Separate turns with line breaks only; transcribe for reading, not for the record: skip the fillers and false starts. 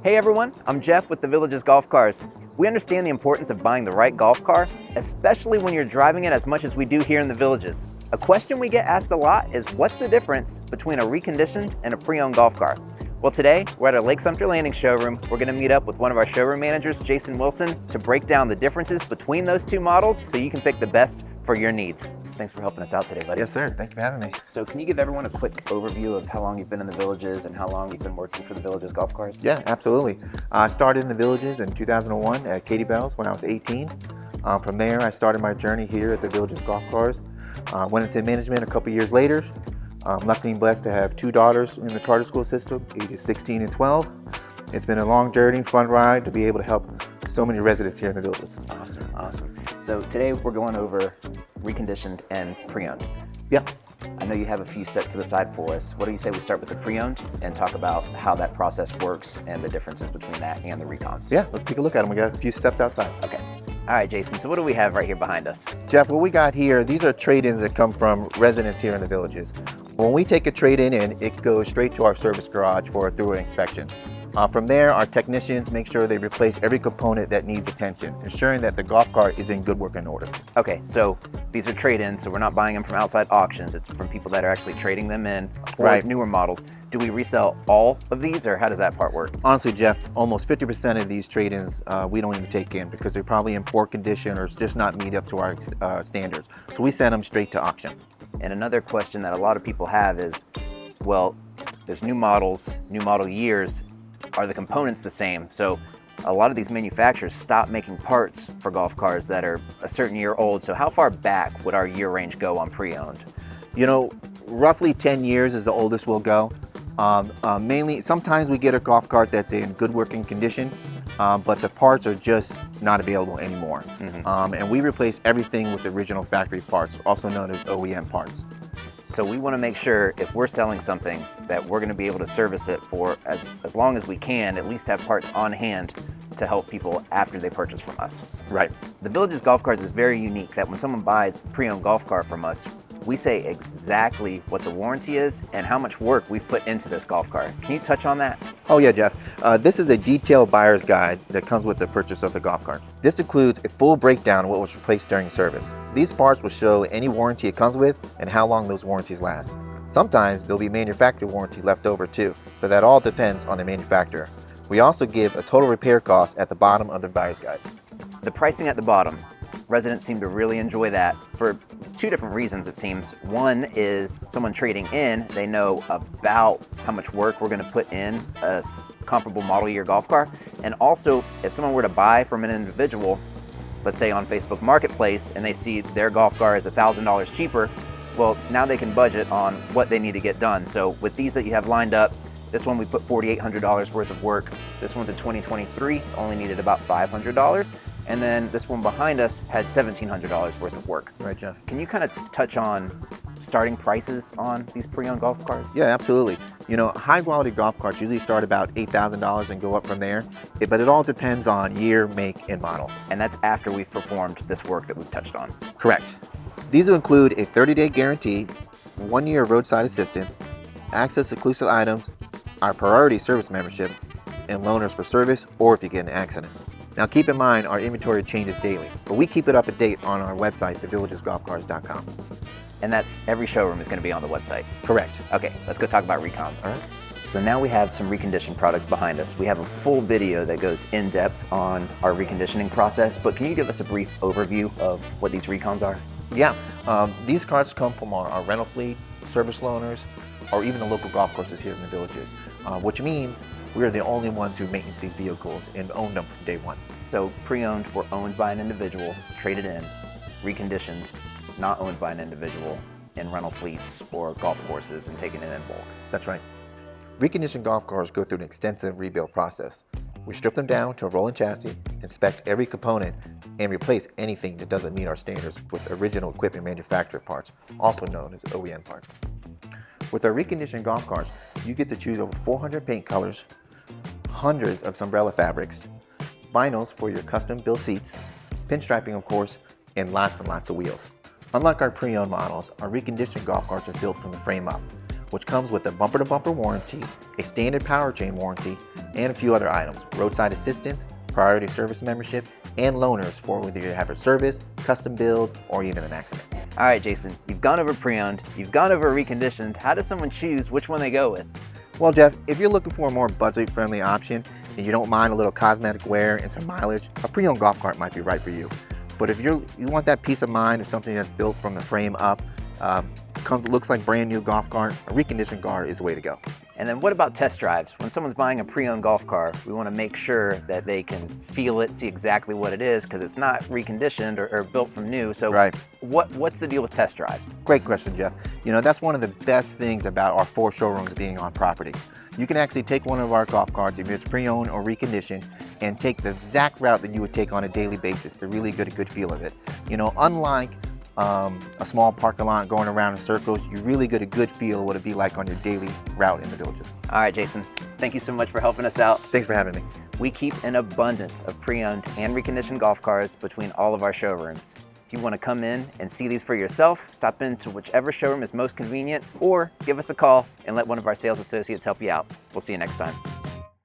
Hey everyone, I'm Jeff with the Villages Golf Cars. We understand the importance of buying the right golf car, especially when you're driving it as much as we do here in the Villages. A question we get asked a lot is what's the difference between a reconditioned and a pre-owned golf car? Well, today we're at our Lake Sumter Landing showroom. We're going to meet up with one of our showroom managers, Jason Wilson, to break down the differences between those two models so you can pick the best for your needs. Thanks for helping us out today, buddy.
Yes, sir. Thank you for having me.
So can you give everyone a quick overview of how long you've been in the Villages and how long you've been working for the Villages Golf Cars?
Yeah, absolutely. I started in the Villages in 2001 at Katie Bell's when I was 18. From there, I started my journey here at the Villages Golf Cars. Went into management a couple years later. Luckily and blessed to have two daughters in the charter school system, ages 16 and 12. It's been a long journey, fun ride to be able to help so many residents here in the Villages.
Awesome, awesome. So today we're going over reconditioned and pre-owned.
Yeah.
I know you have a few set to the side for us. What do you say we start with the pre-owned and talk about how that process works and the differences between that and the recons?
Yeah, let's take a look at them. We got a few steps outside.
Okay. All right, Jason, so what do we have right here behind us?
Jeff, what we got here, these are trade-ins that come from residents here in the Villages. When we take a trade-in in, it goes straight to our service garage for a thorough inspection. From there, our technicians make sure they replace every component that needs attention, ensuring that the golf cart is in good working order.
Okay, so these are trade-ins, so we're not buying them from outside auctions. It's from people that are actually trading them in for newer models. Do we resell all of these, or how does that part work?
Honestly, Jeff, almost 50% of these trade-ins we don't even take in because they're probably in poor condition or just not meet up to our standards. So we send them straight to auction.
And another question that a lot of people have is, well, there's new models, new model years. Are the components the same? So a lot of these manufacturers stop making parts for golf cars that are a certain year old. So how far back would our year range go on pre-owned?
You know, roughly 10 years is the oldest we'll go. Mainly, sometimes we get a golf cart that's in good working condition, but the parts are just not available anymore. And we replace everything with original factory parts, also known as OEM parts.
So we want to make sure if we're selling something that we're going to be able to service it for as long as we can, at least have parts on hand to help people after they purchase from us.
Right.
The Villages Golf Cars is very unique that when someone buys a pre-owned golf car from us, we say exactly what the warranty is and how much work we've put into this golf car. Can you touch on that?
Oh yeah, Jeff. This is a detailed buyer's guide that comes with the purchase of the golf cart. This includes a full breakdown of what was replaced during service. These parts will show any warranty it comes with and how long those warranties last. Sometimes there'll be manufacturer warranty left over too, but that all depends on the manufacturer. We also give a total repair cost at the bottom of the buyer's guide.
The pricing at the bottom. Residents seem to really enjoy that for two different reasons, it seems. One is someone trading in, they know about how much work we're going to put in a comparable model year golf car. And also, if someone were to buy from an individual, let's say on Facebook Marketplace, and they see their golf car is $1,000 cheaper, well, now they can budget on what they need to get done. So with these that you have lined up, this one we put $4,800 worth of work. This one's a 2023, only needed about $500. And then this one behind us had $1,700 worth of work.
Right, Jeff.
Can you kind of touch on starting prices on these pre-owned golf cars?
Yeah, absolutely. You know, high quality golf carts usually start about $8,000 and go up from there, but it all depends on year, make, and model.
And that's after we've performed this work that we've touched on.
Correct. These will include a 30-day guarantee, 1 year of roadside assistance, access to exclusive items, our priority service membership, and loaners for service or if you get in an accident. Now keep in mind our inventory changes daily, but we keep it up to date on our website, thevillagesgolfcars.com.
And that's every showroom is going to be on the website.
Correct.
Okay, let's go talk about recons.
All right.
So now we have some reconditioned product behind us. We have a full video that goes in depth on our reconditioning process, but can you give us a brief overview of what these recons are?
Yeah, these carts come from our rental fleet, service loaners, or even the local golf courses here in the Villages, which means we're the only ones who maintenance these vehicles and own them from day one.
So pre-owned were owned by an individual, traded in, reconditioned, not owned by an individual, in rental fleets or golf courses and taken in bulk.
That's right. Reconditioned golf cars go through an extensive rebuild process. We strip them down to a rolling chassis, inspect every component, and replace anything that doesn't meet our standards with original equipment manufacturer parts, also known as OEM parts. With our reconditioned golf cars, you get to choose over 400 paint colors, hundreds of umbrella fabrics, vinyls for your custom built seats, pinstriping of course, and lots of wheels. Unlike our pre-owned models, our reconditioned golf carts are built from the frame up, which comes with a bumper-to-bumper warranty, a standard powertrain warranty, and a few other items: roadside assistance, priority service membership, and loaners for whether you have a service, custom build, or even an accident.
All right, Jason, you've gone over pre-owned, you've gone over reconditioned. How does someone choose which one they go with?
Well, Jeff, if you're looking for a more budget-friendly option and you don't mind a little cosmetic wear and some mileage, a pre-owned golf cart might be right for you. But if you want that peace of mind of something that's built from the frame up, looks like brand new golf cart, a reconditioned car is the way to go.
And then what about test drives? When someone's buying a pre-owned golf car, we want to make sure that they can feel it, see exactly what it is, because it's not reconditioned or built from new. So
right.
What's the deal with test drives?
Great question, Jeff. You know, that's one of the best things about our 4 showrooms being on property. You can actually take one of our golf carts, if it's pre-owned or reconditioned, and take the exact route that you would take on a daily basis to really get a good feel of it. You know, unlike a small parking lot going around in circles, you really get a good feel of what it'd be like on your daily route in the villages.
All right, Jason, thank you so much for helping us out.
Thanks for having me.
We keep an abundance of pre-owned and reconditioned golf cars between all of our showrooms. If you want to come in and see these for yourself, stop into whichever showroom is most convenient, or give us a call and let one of our sales associates help you out. We'll see you next time.